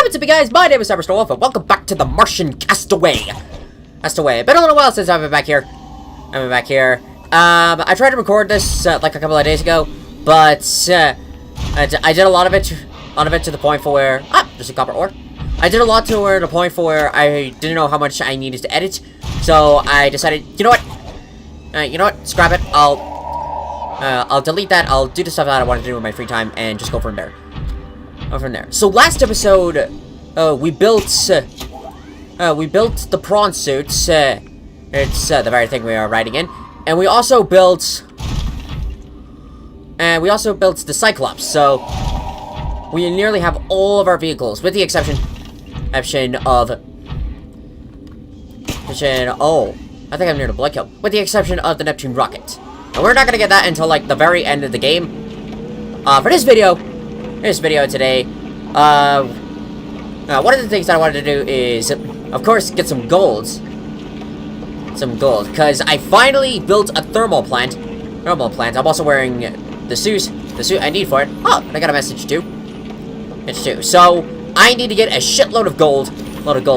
What's up, you guys? My name is Wolf, and welcome back to the Martian Castaway. Been a little while since I've been back here. I tried to record this like a couple of days ago, but I did a lot of it to the point for where there's a copper ore. I did a lot to the point for where I didn't know how much I needed to edit, so I decided, you know what? Scrap it. I'll delete that. I'll do the stuff that I want to do in my free time and just go from there. So last episode, we built the prawn suits. It's the very thing we are riding in, and we also built the Cyclops. So we nearly have all of our vehicles, with the exception of I think I'm near the blood kill. With the exception of the Neptune rocket, and we're not gonna get that until like the very end of the game. For this video today, one of the things that I wanted to do is, of course, get some gold, because I finally built a thermal plant. I'm also wearing the suit I need for it. Oh, I got a message too. So I need to get a shitload of gold,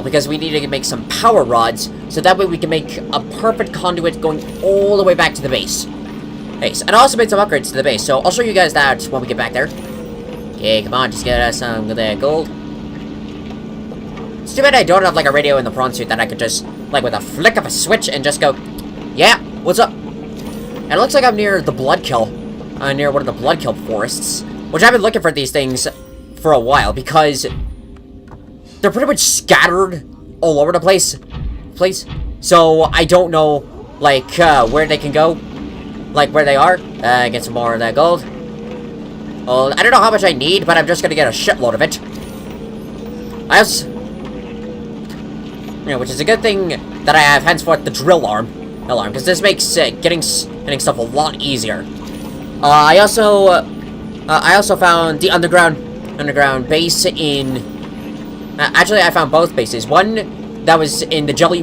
because we need to make some power rods, so that way we can make a perfect conduit going all the way back to the base. And I also made some upgrades to the base, so I'll show you guys that when we get back there. Okay, come on, just get us some of that gold. It's too bad I don't have like a radio in the prawn suit that I could just, like, with a flick of a switch and just go, yeah, what's up? And it looks like I'm near the blood kill, near one of the blood kill forests, which I've been looking for these things for a while, because they're pretty much scattered all over the place. So I don't know, like, where they can go, like where they are. Get some more of that gold. Well, I don't know how much I need, but I'm just gonna get a shitload of it. Which is a good thing that I have henceforth the drill arm, because this makes getting stuff a lot easier. I also found the underground base in. Actually, I found both bases. One that was in the Jelly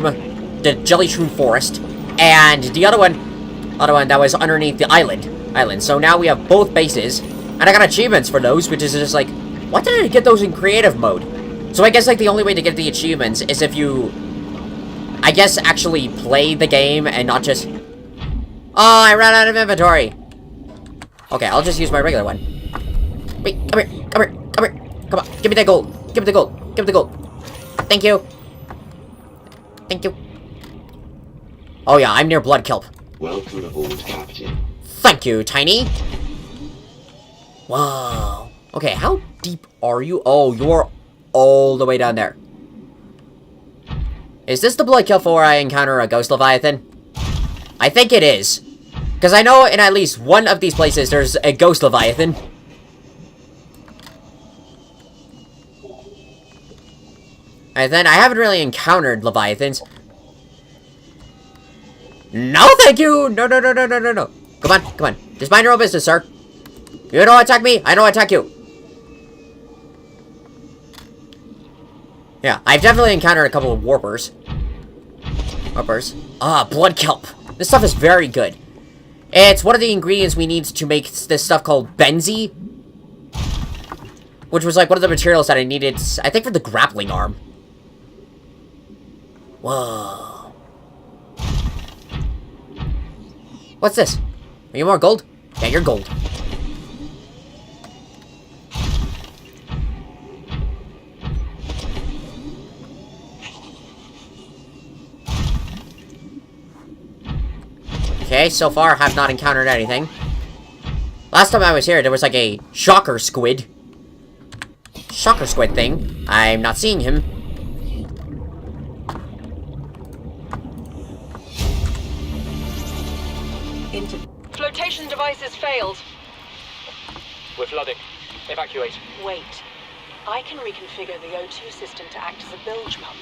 True Forest, and the other one that was underneath the island. So now we have both bases. And I got achievements for those, which is just like, why did I get those in creative mode? So I guess, like, the only way to get the achievements is if you, I guess, actually play the game and not just... Oh, I ran out of inventory. Okay, I'll just use my regular one. Wait, come here. Come on, give me that gold. Give me the gold. Thank you. Oh yeah, I'm near Blood Kelp. Welcome aboard, Captain. Thank you, Tiny. Wow. Okay, how deep are you? Oh, you're all the way down there. Is this the blood kill where I encounter a ghost leviathan? I think it is. Because I know in at least one of these places there's a ghost leviathan. And then I haven't really encountered leviathans. No, thank you! No. Come on. Just mind your own business, sir. You don't attack me, I don't attack you. Yeah, I've definitely encountered a couple of warpers. Blood kelp. This stuff is very good. It's one of the ingredients we need to make this stuff called benzene, which was like one of the materials that I needed, I think, for the grappling arm. Whoa. What's this? Are you more gold? Yeah, you're gold. Okay, so far I have not encountered anything. Last time I was here, there was like a shocker squid thing. I'm not seeing him. Flotation devices failed. We're flooding. Evacuate. Wait. I can reconfigure the O2 system to act as a bilge pump.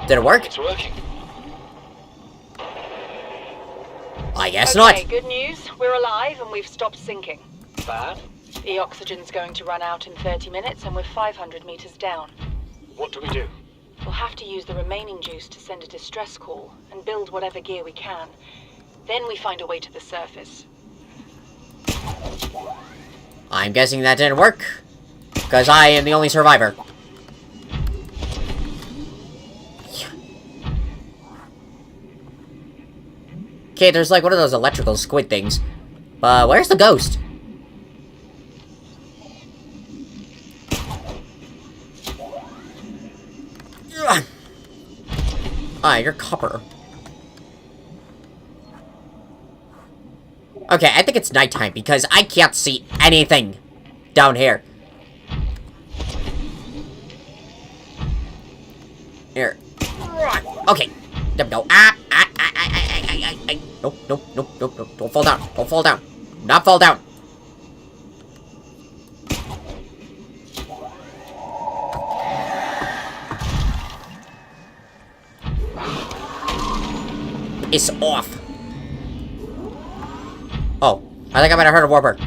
Did it work? It's working. I guess not. Okay, good news. We're alive and we've stopped sinking. Bad? The oxygen's going to run out in 30 minutes and we're 500 meters down. What do we do? We'll have to use the remaining juice to send a distress call and build whatever gear we can. Then we find a way to the surface. I'm guessing that didn't work. Because I am the only survivor. Okay, there's like one of those electrical squid things. But where's the ghost? Ah, you're copper. Okay, I think it's nighttime because I can't see anything down here. Here. Okay. There we go. Nope, nope, nope, nope, nope. Don't fall down. Don't fall down. Not fall down. It's off. Oh, I think I might have heard a warper.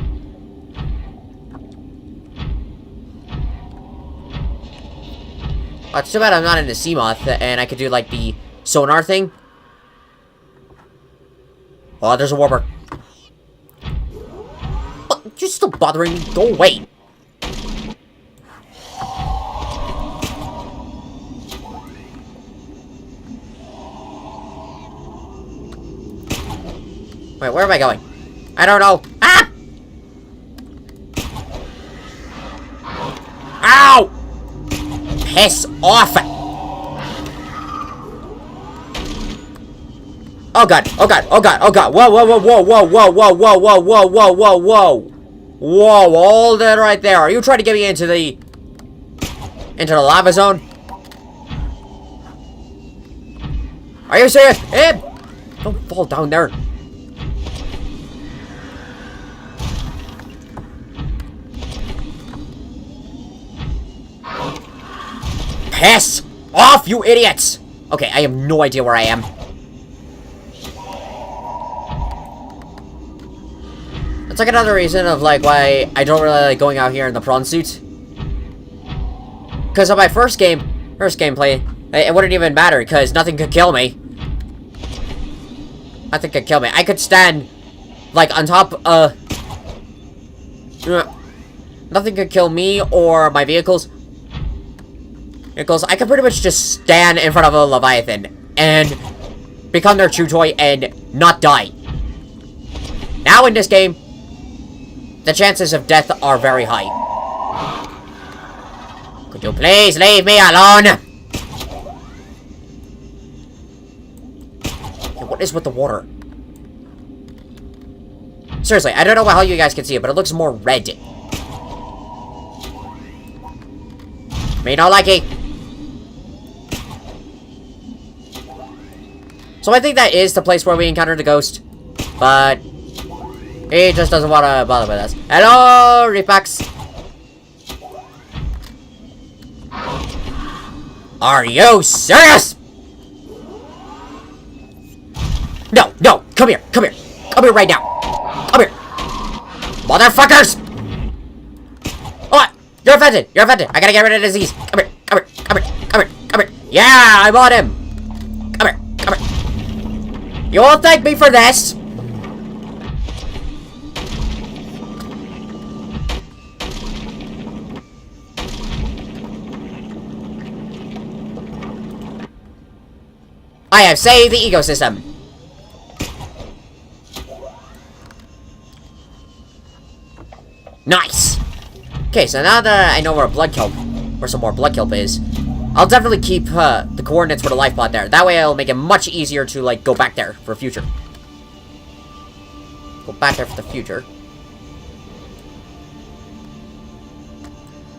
Oh, it's too bad I'm not in the Seamoth, and I could do, like, the sonar thing. Oh, there's a warper. Oh, you're still bothering me. Go away. Wait, where am I going? I don't know. Ah! Ow! Piss off! Oh god, oh god, oh god, oh god. Whoa, whoa, whoa, whoa, whoa, whoa, whoa, whoa, whoa, whoa, whoa, whoa, whoa. Whoa, hold it right there. Are you trying to get me into the lava zone? Are you serious? Don't fall down there. Piss off, you idiots! Okay, I have no idea where I am. It's like another reason of like why I don't really like going out here in the prawn suit. Because on my first gameplay, it wouldn't even matter because nothing could kill me. Nothing could kill me. I could stand like on top nothing could kill me or my vehicles. I could pretty much just stand in front of a Leviathan and become their chew toy and not die. Now in this game, the chances of death are very high. Could you please leave me alone? Okay, what is with the water? Seriously, I don't know how you guys can see it, but it looks more red. Me no likey. So I think that is the place where we encountered the ghost. But he just doesn't want to bother with us. Hello, Repax. Are you serious? No, no, come here, come here. Come here right now. Come here. Motherfuckers! Oh, you're offended, you're offended. I gotta get rid of the disease. Come here, come here, come here, come here, come here. Yeah, I bought him. Come here, come here. You won't thank me for this. I have saved the ecosystem. Nice. Okay, so now that I know where some more blood kelp is, I'll definitely keep the coordinates for the life pod there. That way it'll make it much easier to, like, go back there for future. Go back there for the future.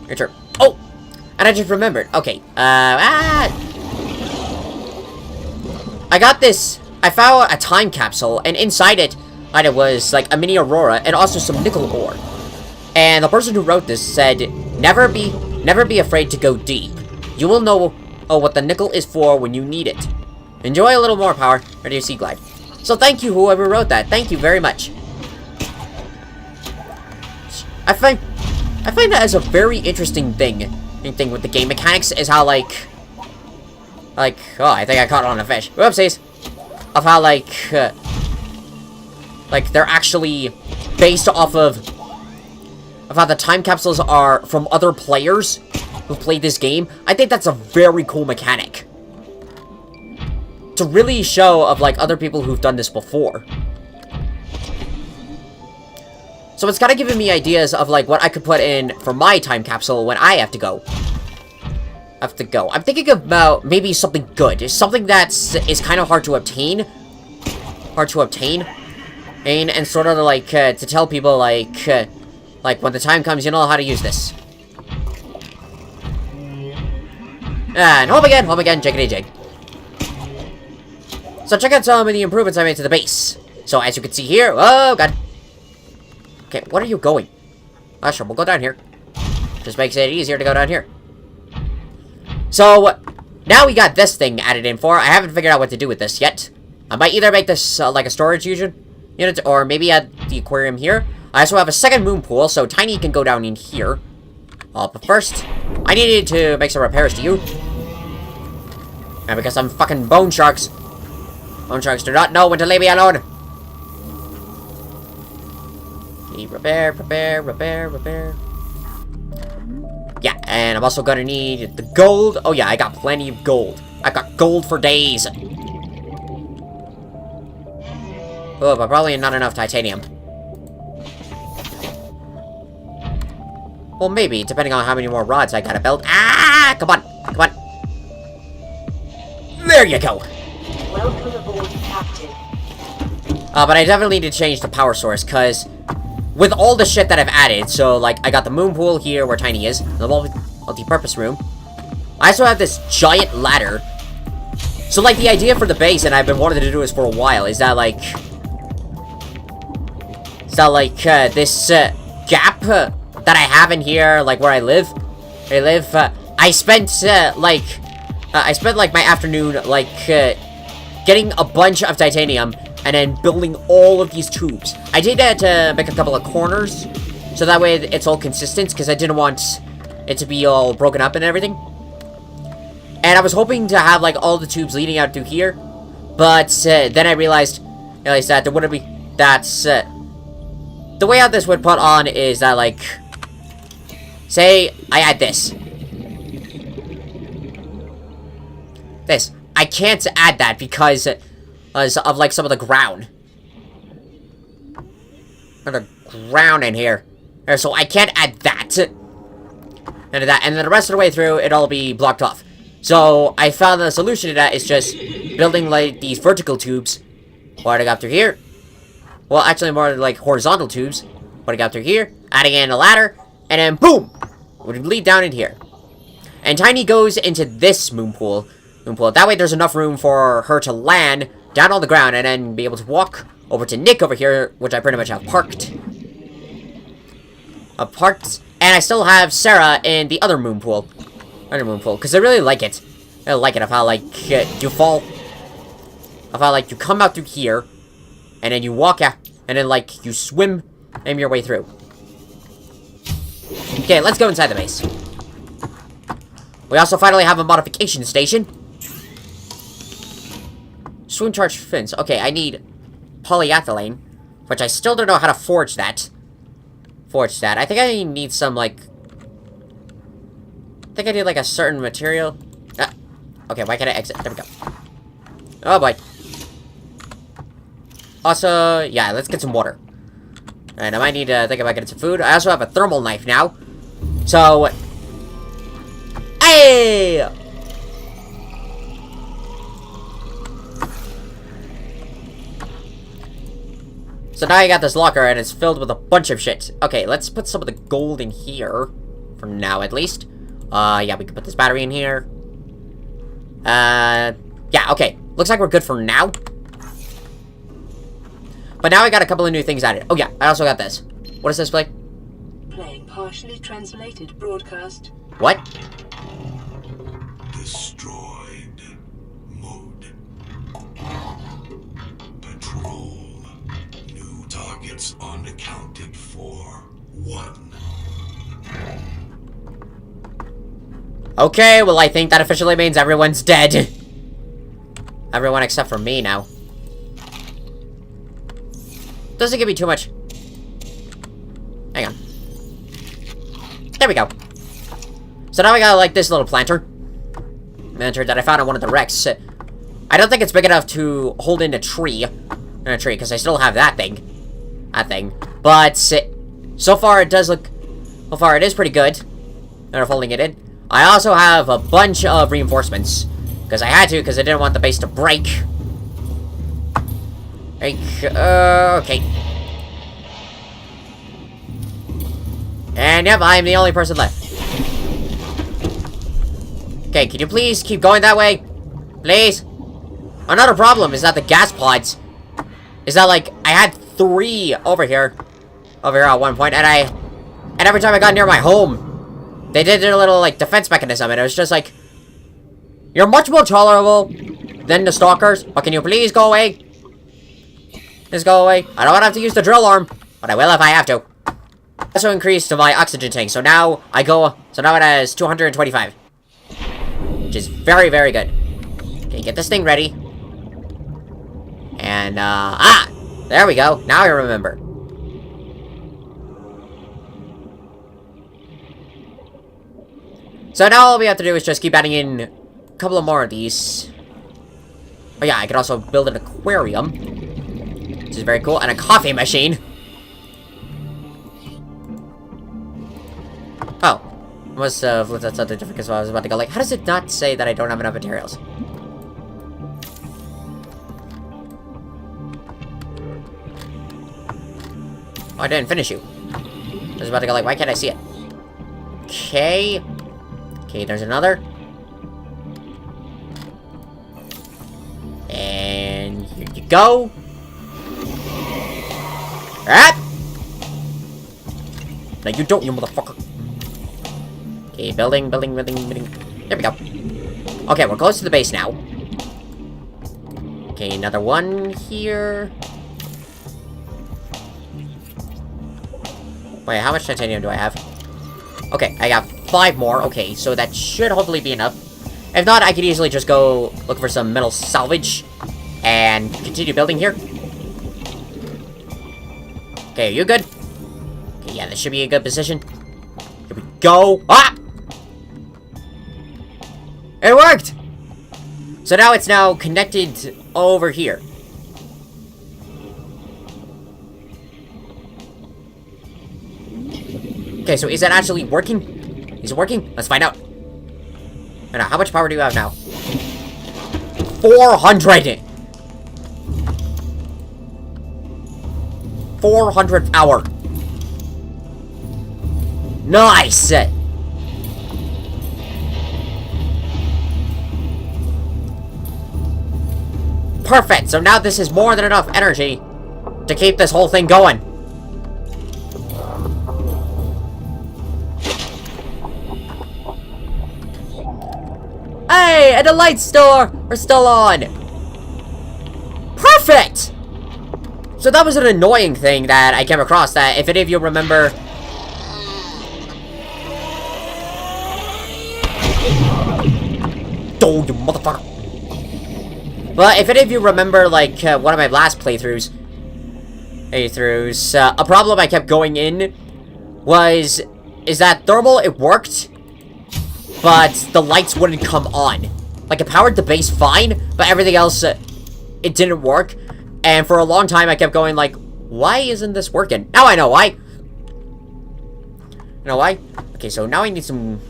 Your turn. Oh! And I just remembered. Okay, I got this. I found a time capsule, and inside it was, like, a mini aurora and also some nickel ore. And the person who wrote this said, never be afraid to go deep. You will know what the nickel is for when you need it. Enjoy a little more power. Ready to sea glide. So thank you, whoever wrote that. Thank you very much. I find that as a very interesting thing with the game mechanics is how oh, I think I caught it on a fish. Whoopsies. Of how they're actually based off of of how the time capsules are from other players who've played this game, I think that's a very cool mechanic. To really show of, like, other people who've done this before. So it's kind of giving me ideas of, like, what I could put in for my time capsule when I have to go. I'm thinking about maybe something good. Something is kind of hard to obtain. And sort of, like, to tell people, like, when the time comes, you know how to use this. And home again, jiggity jig. So check out some of the improvements I made to the base. So as you can see here, oh god. Okay, what are you going? Oh, sure, we'll go down here. Just makes it easier to go down here. So, now we got this thing added in for. I haven't figured out what to do with this yet. I might either make this, like a storage unit, or maybe add the aquarium here. I also have a second moon pool, so Tiny can go down in here. But first, I needed to make some repairs to you. And because I'm fucking bone sharks. Bone sharks do not know when to leave me alone. Repair. Yeah, and I'm also gonna need the gold. Oh yeah, I got plenty of gold. I got gold for days. Oh, but probably not enough titanium. Well, maybe, depending on how many more rods I gotta build. Ah, come on. There you go. Welcome aboard, Captain. But I definitely need to change the power source, because with all the shit that I've added, so, like, I got the moon pool here where Tiny is, the multi-purpose room. I also have this giant ladder. So, like, the idea for the base, and I've been wanting to do this for a while, is that, like... this gap that I have in here, like, where I live. I spent, my afternoon, getting a bunch of titanium, and then building all of these tubes. I did that to make a couple of corners, so that way it's all consistent, because I didn't want it to be all broken up and everything. And I was hoping to have, like, all the tubes leading out through here, but then I realized that there wouldn't be... the way out this would put on is that, like... Say, I add this. I can't add that because... of, like, some of the ground. There's ground in here. So I can't add that. And then the rest of the way through, it'll be blocked off. So I found the solution to that is just building, like, these vertical tubes. Putting up through here. Well, actually, more like horizontal tubes. Putting up through here. Adding in a ladder. And then, boom! Would lead down in here. And Tiny goes into this moon pool. That way there's enough room for her to land down on the ground and then be able to walk over to Nick over here, which I pretty much have parked. And I still have Sarah in the other moon pool. Because I really like it. I like it of how, like, you fall. Of how, like, you come out through here, and then you walk out, and then, like, you swim your way through. Okay, let's go inside the base. We also finally have a modification station. Swim charge fins. Okay, I need polyethylene, which I still don't know how to forge that. I think I need some, like... I think I need, like, a certain material. Okay, why can't I exit? There we go. Oh, boy. Also, yeah, let's get some water. And I might need to think about getting some food. I also have a thermal knife now. So... Hey! So now I got this locker, and it's filled with a bunch of shit. Okay, let's put some of the gold in here. For now, at least. Yeah, we can put this battery in here. Yeah, okay. Looks like we're good for now. But now I got a couple of new things added. Oh, yeah, I also got this. What does this play? Playing partially translated broadcast. What? Destroyed. Mode. Patrol. New targets unaccounted for. 1. Okay, well, I think that officially means everyone's dead. Everyone except for me now. Doesn't give me too much. Hang on. There we go. So now I got, like, this little planter that I found on one of the wrecks. I don't think it's big enough to hold in a tree. Because I still have that thing. But so far it does look... So far it is pretty good. Not holding it in. I also have a bunch of reinforcements. Because I had to, because I didn't want the base to break. Okay. And yep, I'm the only person left. Okay, can you please keep going that way? Please? Another problem is that the gas pods... Is that, like, I had 3 over here at one point, and every time I got near my home, they did their little, like, defense mechanism, and it was just like, you're much more tolerable than the stalkers, but can you please go away? Just go away. I don't want to have to use the drill arm, but I will if I have to. I also increased my oxygen tank, so now it has 225. Which is very, very good. Okay, get this thing ready. And, there we go. Now I remember. So now all we have to do is just keep adding in a couple of more of these. Oh yeah, I could also build an aquarium, which is very cool, and a coffee machine. Oh, must have looked at something different because I was about to go like, how does it not say that I don't have enough materials? Oh, I didn't finish you. I was about to go like, why can't I see it? Okay. Okay, there's another. And here you go. Ah! No, you don't, you motherfucker. Okay, building. There we go. Okay, we're close to the base now. Okay, another one here. Wait, how much titanium do I have? Okay, I got 5 more. Okay, so that should hopefully be enough. If not, I could easily just go look for some metal salvage and continue building here. Okay, are you good? Okay, yeah, this should be a good position. Here we go. Ah! It worked! So now it's connected over here. Okay, so is that actually working? Is it working? Let's find out. Now, how much power do you have now? 400! 400 power. Nice! Perfect! So now this is more than enough energy to keep this whole thing going. Hey! And the lights are still on! Perfect! So that was an annoying thing that I came across, that if any of you remember... Oh, you motherfucker! Well, if any of you remember, like, one of my last playthroughs, a problem I kept going in is that thermal, it worked, but the lights wouldn't come on. Like, it powered the base fine, but everything else, it didn't work. And for a long time, I kept going like, why isn't this working? Now I know why! You know why? Okay, so now I need some...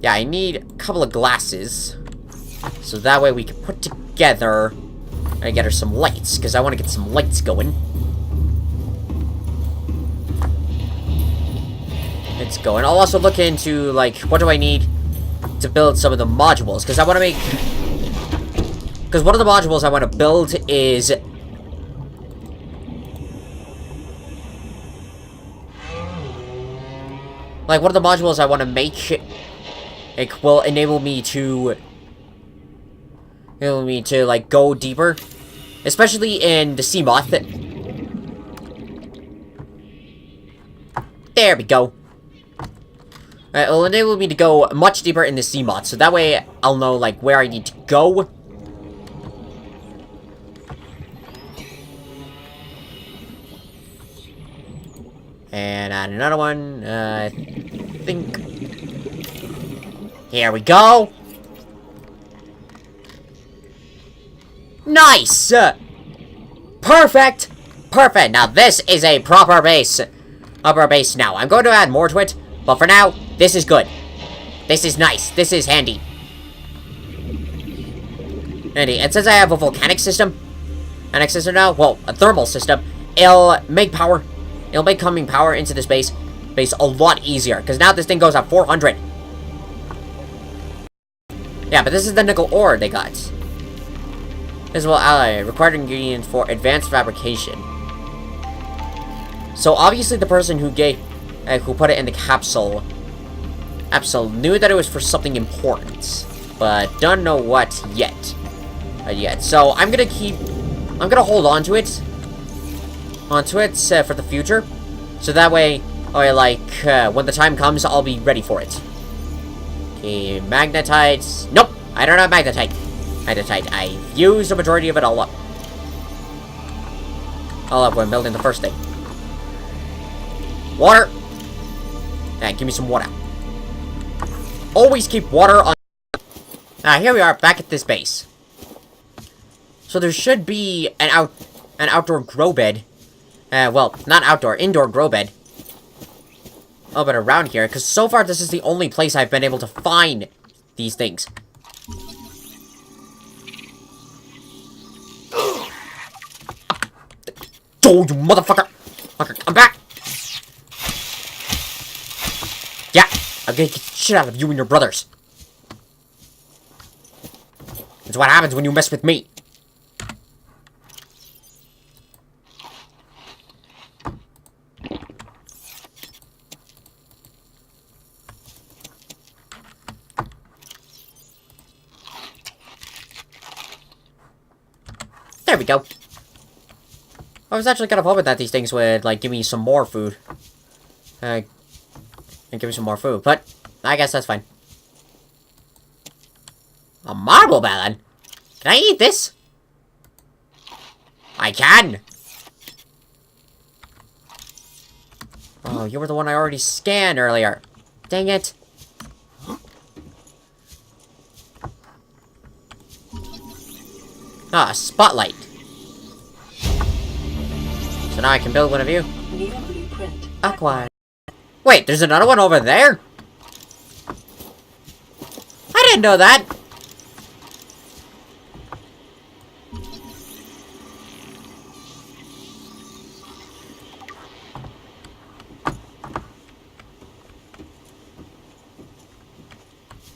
Yeah, I need a couple of glasses. So that way we can put together... and get her some lights, because I want to get some lights going. It's going. I'll also look into, like, what do I need to build some of the modules, because I want to make... Because one of the modules I want to build is... Like, one of the modules I want to make... It will enable me to... like, go deeper. Especially in the sea moth. There we go. It will enable me to go much deeper in the sea moth, so that way I'll know, like, where I need to go. And add another one. I think. Here we go. Nice! Perfect! Perfect! Now this is a proper base. Upper base now. I'm going to add more to it, but for now, this is good. This is nice. This is handy. Handy. And since I have a volcanic system now, well, a thermal system, it'll make power. It'll make coming power into this base a lot easier. Because now this thing goes at 400. Yeah, but this is the nickel ore they got. This will ally required ingredients for advanced fabrication. So obviously the person who put it in the capsule knew that it was for something important, but don't know what yet. So I'm gonna hold on to it, for the future, so that way, when the time comes, I'll be ready for it. Okay, magnetite. Nope, I don't have magnetite. I've used the majority of it all up. When building the first thing. Water. Yeah, give me some water. Always keep water on. Here we are, back at this base. So there should be an outdoor grow bed. Well, not outdoor, indoor grow bed. Oh, but around here, because so far this is the only place I've been able to find these things. Oh, you motherfucker! I'm back! Yeah, I'm gonna get the shit out of you and your brothers. That's what happens when you mess with me. There we go. I was actually kind of hoping that these things would, give me some more food. And give me some more food, but I guess that's fine. A marble melon? Can I eat this? I can! Oh, you were the one I already scanned earlier. Dang it. Ah, spotlight. So now I can build one of you. Acquired. Wait, there's another one over there? I didn't know that.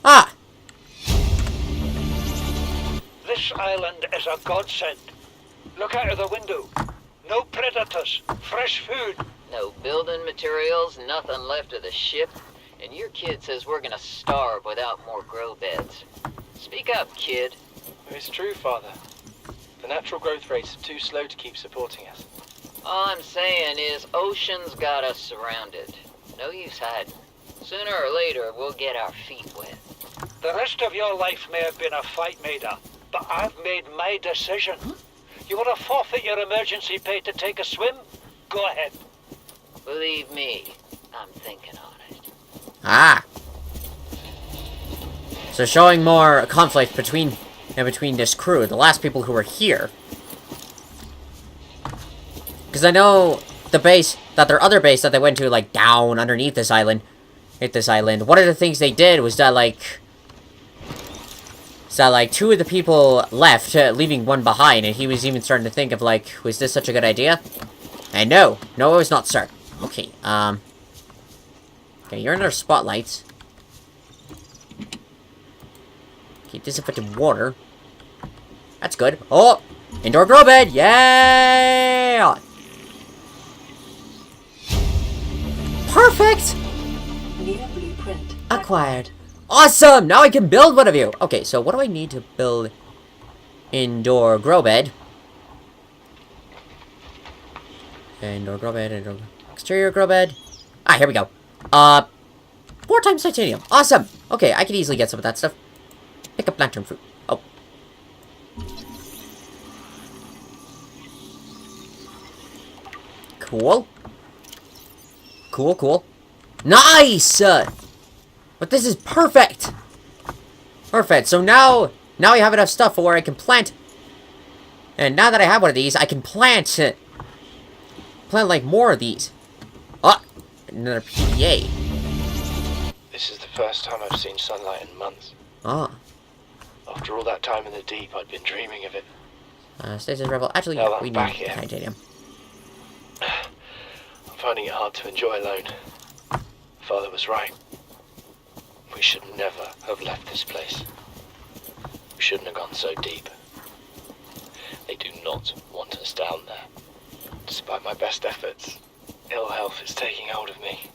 Ah. This island is a godsend. Look out of the window. No predators. Fresh food. No building materials, nothing left of the ship, and your kid says we're gonna starve without more grow beds. Speak up, kid. It's true, Father. The natural growth rates are too slow to keep supporting us. All I'm saying is ocean's got us surrounded. No use hiding. Sooner or later, we'll get our feet wet. The rest of your life may have been a fight, Maida, but I've made my decision. You want to forfeit your emergency pay to take a swim? Go ahead. Believe me, I'm thinking on it. Ah. So showing more conflict between this crew, the last people who were here. Because I know their other base that they went to, down underneath this island, one of the things they did was that, two of the people left, leaving one behind, and he was even starting to think of, was this such a good idea? And no, it was not, sir. Okay, okay, you're under spotlights. Okay, disinfected water. That's good. Oh, indoor grow bed, yeah! Perfect! Acquired. Awesome! Now I can build one of you! Okay, so what do I need to build indoor grow bed? Indoor grow bed, exterior grow bed. Ah, here we go. 4 times titanium. Awesome! Okay, I can easily get some of that stuff. Pick up lantern fruit. Oh. Cool. Cool, cool. Nice! But this is perfect! Perfect. So now I have enough stuff for where I can plant. And now that I have one of these, I can plant like more of these. Oh, another PDA. This is the first time I've seen sunlight in months. Ah. After all that time in the deep, I'd been dreaming of it. Stasis Rebel. Actually, Now that we I'm need back here. titanium. I'm finding it hard to enjoy alone. Father was right. We should never have left this place. We shouldn't have gone so deep. They do not want us down there. Despite my best efforts, ill health is taking hold of me.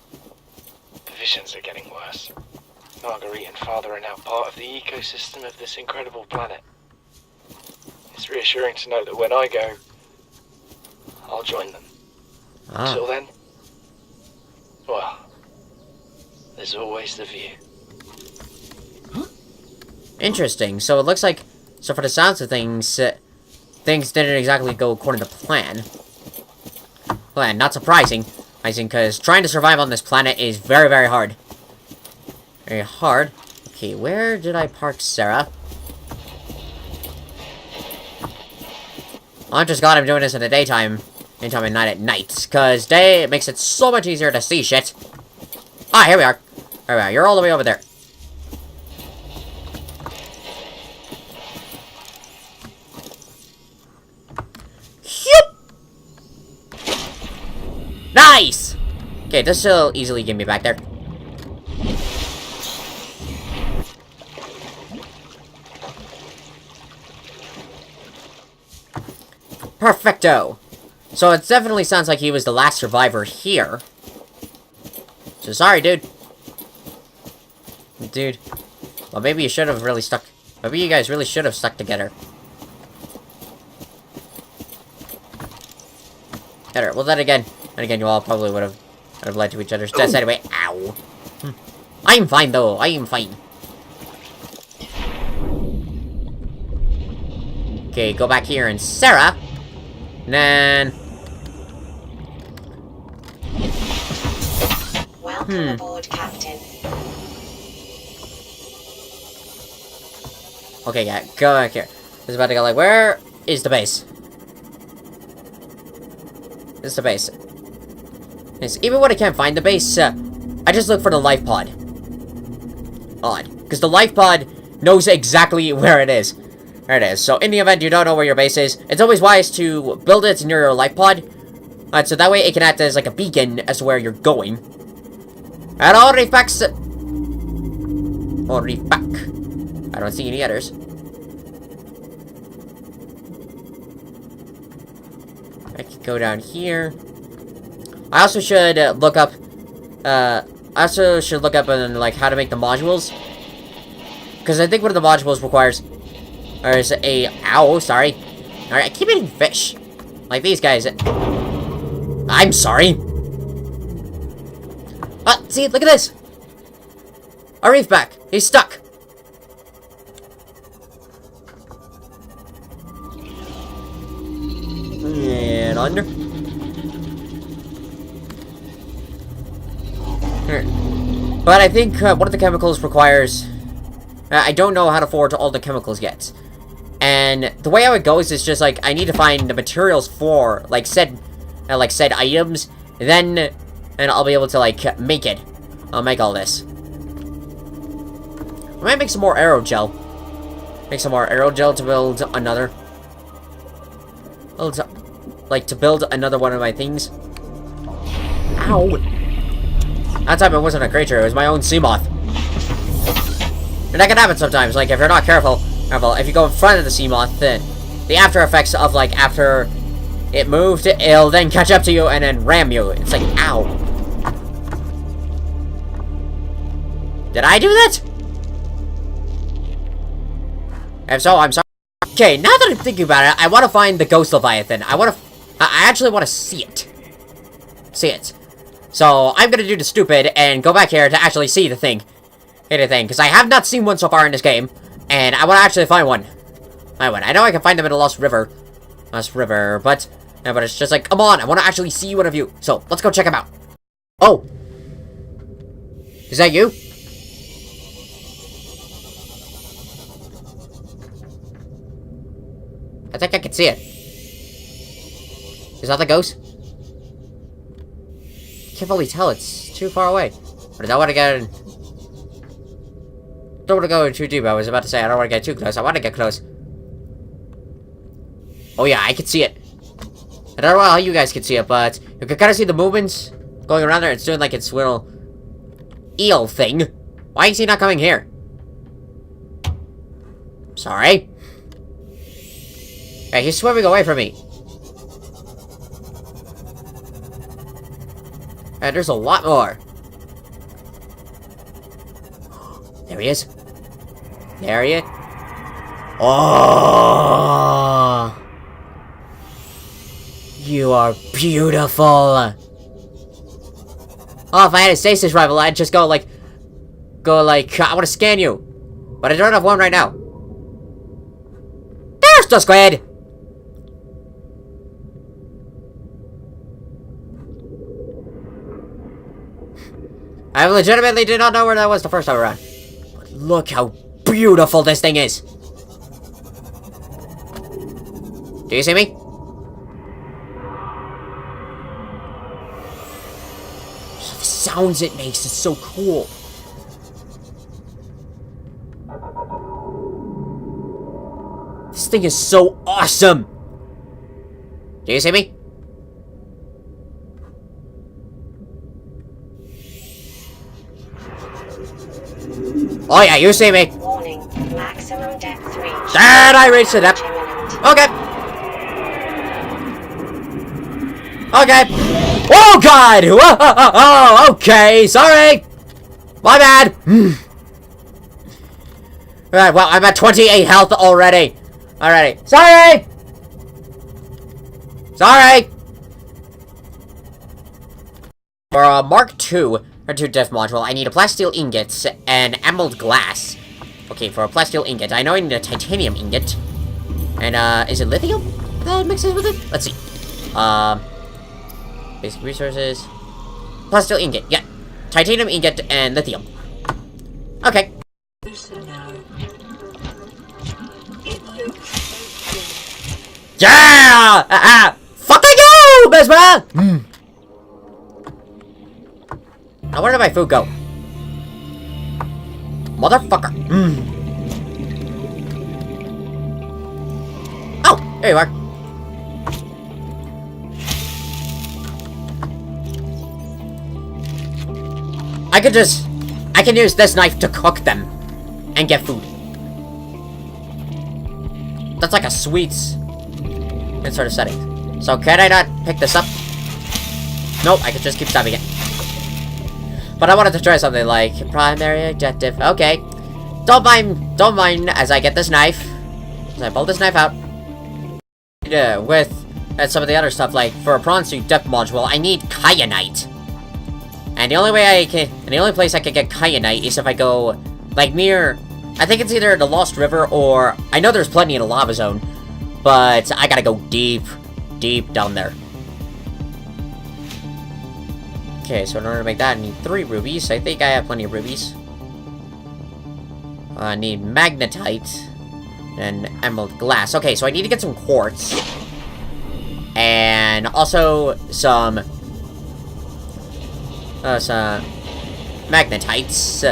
The visions are getting worse. Marguerite and Father are now part of the ecosystem of this incredible planet. It's reassuring to know that when I go, I'll join them. Until then, well, there's always the view. Interesting. So it looks like, so for the sounds of things, things didn't exactly go according to plan. Not surprising, I think, because trying to survive on this planet is very, very hard. Very hard. Okay, where did I park Sarah? I'm just glad I'm doing this in the daytime and not at night, because day it makes it so much easier to see shit. Ah, here we are. Here we are. You're all the way over there. Nice! Okay, this will easily get me back there. Perfecto! So it definitely sounds like he was the last survivor here. So sorry, dude. Dude. Well, maybe you should have really stuck... Maybe you guys really should have stuck together. Better. Well, then again, you all probably would have led to each other's deaths anyway. Ow. I'm fine, though. I am fine. Okay, go back here and Sarah. And then... Welcome aboard, Captain. Okay, yeah, go back here. This is about to go like, where is the base? This is the base. Yes, even when I can't find the base, I just look for the life pod. Odd. Because the life pod knows exactly where it is. There it is. So in the event you don't know where your base is, it's always wise to build it near your life pod. So that way it can act as like a beacon as to where you're going. And artifacts. Artifact. I don't see any others. I could go down here. I also should look up. On like how to make the modules, because I think one of the modules requires, or is a ow. Sorry. All right, I keep eating fish, like these guys. I'm sorry. See, look at this. A reef back. He's stuck. And under. But I think one of the chemicals requires... I don't know how to forge all the chemicals yet. And the way how it goes is just like, I need to find the materials for, like, said items. And I'll be able to, like, make it. I'll make all this. I might make some more aerogel. Make some more aerogel to build another... to build another one of my things. Ow! That time it wasn't a creature, it was my own sea moth. And that can happen sometimes, like, if you're not careful, if you go in front of the sea moth, then the after effects of, like, after it moved, it'll then catch up to you and then ram you. It's like, ow. Did I do that? If so, I'm sorry. Okay, now that I'm thinking about it, I want to find the Ghost Leviathan. I actually want to see it. So, I'm gonna do the stupid and go back here to actually see the thing. Because I have not seen one so far in this game. And I want to actually find one. I know I can find them in the Lost River. But it's just like, come on, I want to actually see one of you. So, let's go check them out. Oh! Is that you? I think I can see it. Is that the ghost? Can't really tell, it's too far away. But I don't want to get... Don't want to go too deep. I was about to say I don't want to get too close. I want to get close. Oh yeah, I can see it. I don't know how you guys can see it, but you can kind of see the movements going around there. It's doing like its little eel thing. Why is he not coming here? Sorry. Hey, he's swimming away from me. And there's a lot more. There he is. There he is. Oh! You are beautiful. Oh, if I had a stasis rifle, I'd just go like, I want to scan you. But I don't have one right now. There's the squid! I legitimately did not know where that was the first time around. But look how beautiful this thing is. Do you see me? The sounds it makes is so cool. This thing is so awesome. Do you see me? Oh yeah, you see me. Warning, maximum depth reached. And I reached the depth. Okay. Okay. Oh god! Whoa, okay, sorry. My bad. Alright, well, I'm at 28 health already. Alrighty. Sorry! Sorry! For a Mark II, or 2 Death Module, I need a plasteel ingot and emerald glass. Okay, for a plasteel ingot, I know I need a titanium ingot. And, is it lithium that mixes with it? Let's see. Basic resources. Plasteel ingot, yeah. Titanium ingot and lithium. Okay. Yeah! Fucking go, best man! Now where did my food go? Motherfucker. Oh, there you are. I can use this knife to cook them and get food. That's like a sweet sort of setting. So can I not pick this up? Nope, I could just keep stabbing it. But I wanted to try something like primary objective. Okay. Don't mind as I get this knife. As I pull this knife out. Yeah, with some of the other stuff, like for a prawn suit depth module, I need kyanite. And the only place I can get kyanite is if I go like near, I think it's either the Lost River or I know there's plenty in the lava zone, but I gotta go deep down there. Okay, so in order to make that, I need 3 rubies. I think I have plenty of rubies. I need magnetite and emerald glass. Okay, so I need to get some quartz. And also some magnetites.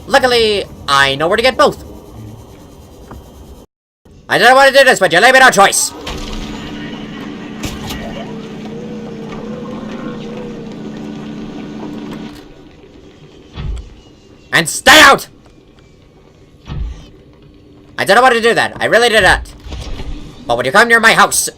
Luckily, I know where to get both. I don't want to do this, but you leave me no choice. And stay out! I didn't want to do that. I really did not. But when you come near my house...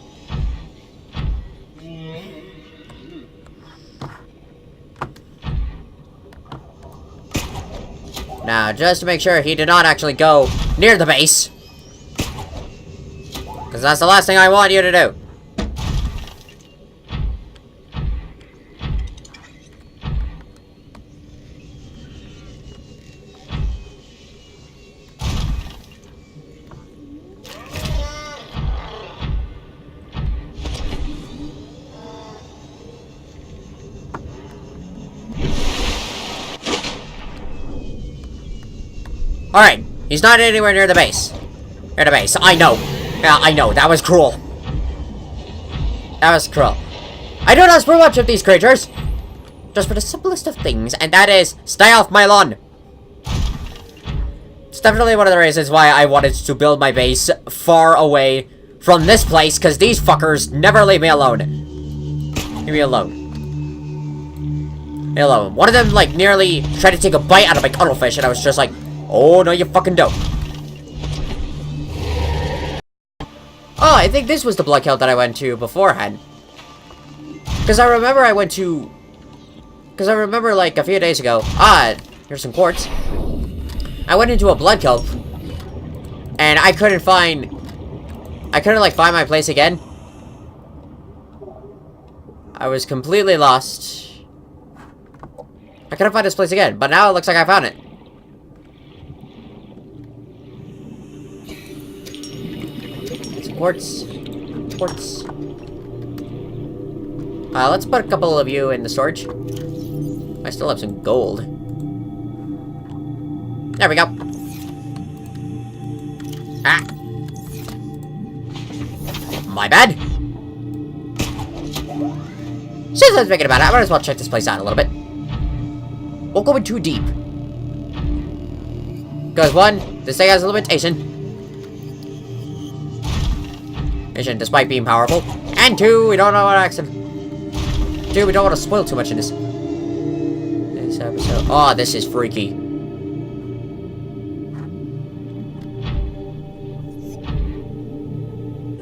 Now, just to make sure he did not actually go near the base. Because that's the last thing I want you to do. Alright, he's not anywhere near the base. Near the base. I know. Yeah, I know. That was cruel. That was cruel. I don't ask for much of these creatures. Just for the simplest of things, and that is, stay off my lawn. It's definitely one of the reasons why I wanted to build my base far away from this place, because these fuckers never leave me alone. Leave me alone. Leave me alone. One of them, like, nearly tried to take a bite out of my cuttlefish, and I was just like, oh, no, you fucking don't. Oh, I think this was the blood kill that I went to beforehand. Because I remember like, a few days ago, here's some quartz. I went into a blood kelp, and I couldn't, like, find my place again. I was completely lost. I couldn't find this place again, but now it looks like I found it. Some quartz. Quartz. Let's put a couple of you in the storage. I still have some gold. There we go. Ah. My bad. Since I was thinking about it, I might as well check this place out a little bit. Won't go in too deep. Because one, this thing has a limitation. Despite being powerful. And two, we don't know what accident. Dude, we don't want to spoil too much in this episode. Oh, this is freaky.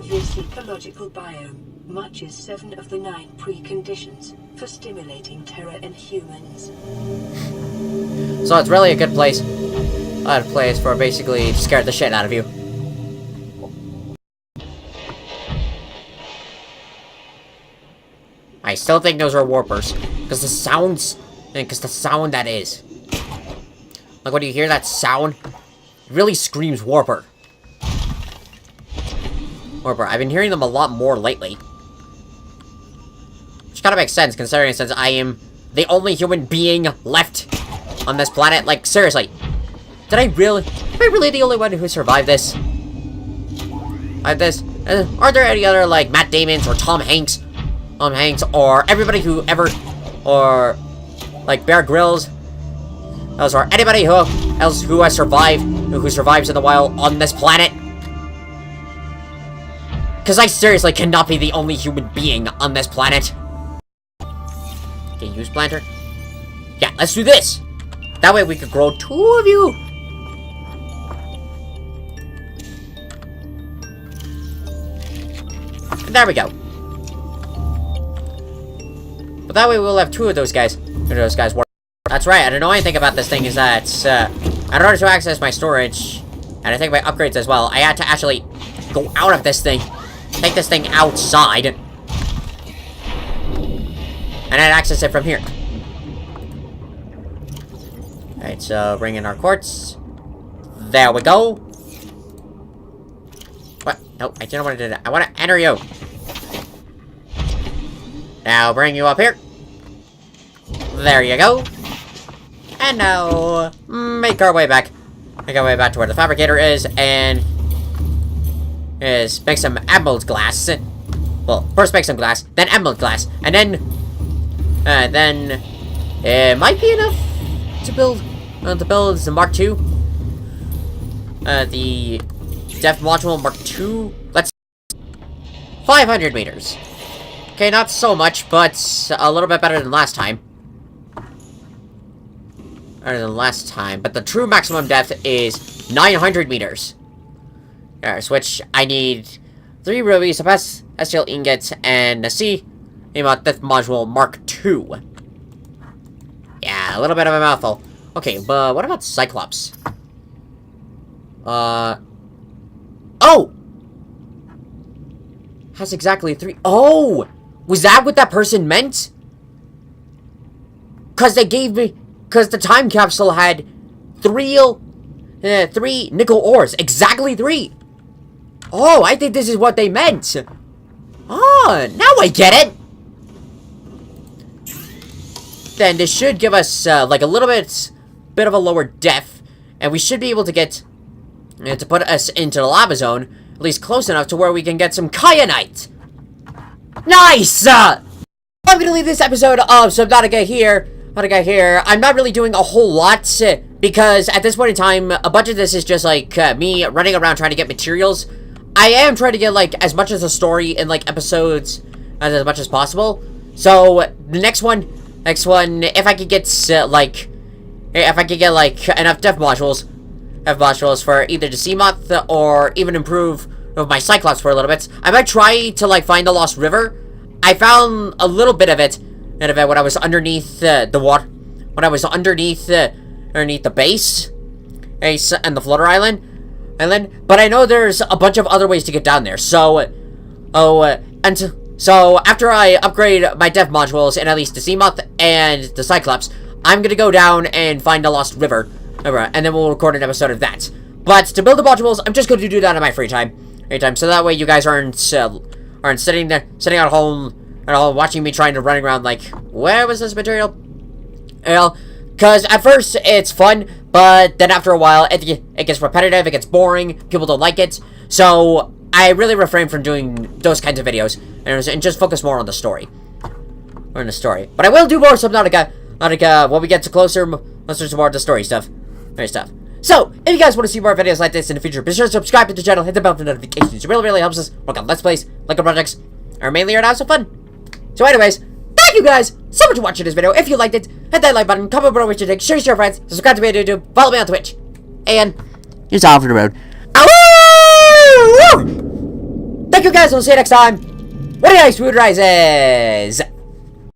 This ecological biome matches 7 of the 9 preconditions for stimulating terror in humans. So it's really a good place. A place for basically to scare the shit out of you. I still think those are warpers. Because the sounds... Because the sound that is. Like, when you hear that sound, it really screams warper. Warper. I've been hearing them a lot more lately. Which kind of makes sense, considering since I am the only human being left on this planet. Like, seriously. Am I really the only one who survived this? Are there any other, like, Matt Damons or Tom Hanks, or everybody who ever, or, like, Bear Grylls, or anybody else who has survived, who survives in the wild on this planet? Because I seriously cannot be the only human being on this planet. Okay, use planter. Yeah, let's do this. That way we could grow 2 of you. And there we go. But that way we'll have 2 of those guys. That's right, I don't know anything about this thing is that, in order to access my storage, and I think my upgrades as well, I had to actually go out of this thing, take this thing outside, and then access it from here. Alright, so bring in our quartz. There we go. What? No, I didn't want to do that. I want to enter you. Now bring you up here. There you go. And now make our way back. Make our way back to where the fabricator is, and make some emerald glass. Well, first make some glass, then emerald glass, and then it might be enough to build the Mark II. The Depth Module Mark II. Let's 500 meters. Okay, not so much, but a little bit better than last time. But the true maximum depth is 900 meters. Yes, which I need 3 rubies, a steel ingots, and a Depth Module Mark II. Yeah, a little bit of a mouthful. Okay, but what about Cyclops? Oh! Has exactly 3. Oh! Was that what that person meant? Because they gave me... Because the time capsule had 3 nickel ores. Exactly 3. Oh, I think this is what they meant. Oh, now I get it. Then this should give us, like, a little bit of a lower depth. And we should be able to get... to put us into the lava zone, at least close enough to where we can get some kyanite. Nice! I'm gonna leave this episode of Subnautica here. I'm not really doing a whole lot, because at this point in time, a bunch of this is just, like, me running around trying to get materials. I am trying to get, like, as much as the story in, like, episodes as much as possible. So, the next one, if I could get, like, enough dev modules for either the sea moth or even improve my Cyclops for a little bit, I might try to, like, find the Lost River. I found a little bit of it when I was underneath the water, when I was underneath the base and the floater island, but I know there's a bunch of other ways to get down there. So after I upgrade my dev modules in at least the sea moth and the Cyclops, I'm gonna go down and find the Lost River, and then we'll record an episode of that. But to build the modules, I'm just going to do that in my free time, so that way you guys aren't sitting at home watching me trying to run around like, where was this material? Because at first it's fun, but then after a while it gets repetitive, it gets boring, people don't like it. So I really refrain from doing those kinds of videos and just focus more on the story. But I will do more Subnautica when we get to closer to more of the story stuff. So, if you guys want to see more videos like this in the future, be sure to subscribe to the channel, hit the bell for notifications. It really helps us work on Let's Plays, Lego projects, or mainly to have some fun. So anyways, thank you guys so much for watching this video. If you liked it, hit that like button, comment below what you think, share it to your friends, subscribe to me on YouTube, follow me on Twitch, and here's off the road. Thank you guys, we'll see you next time. What do you guys, Food Rises?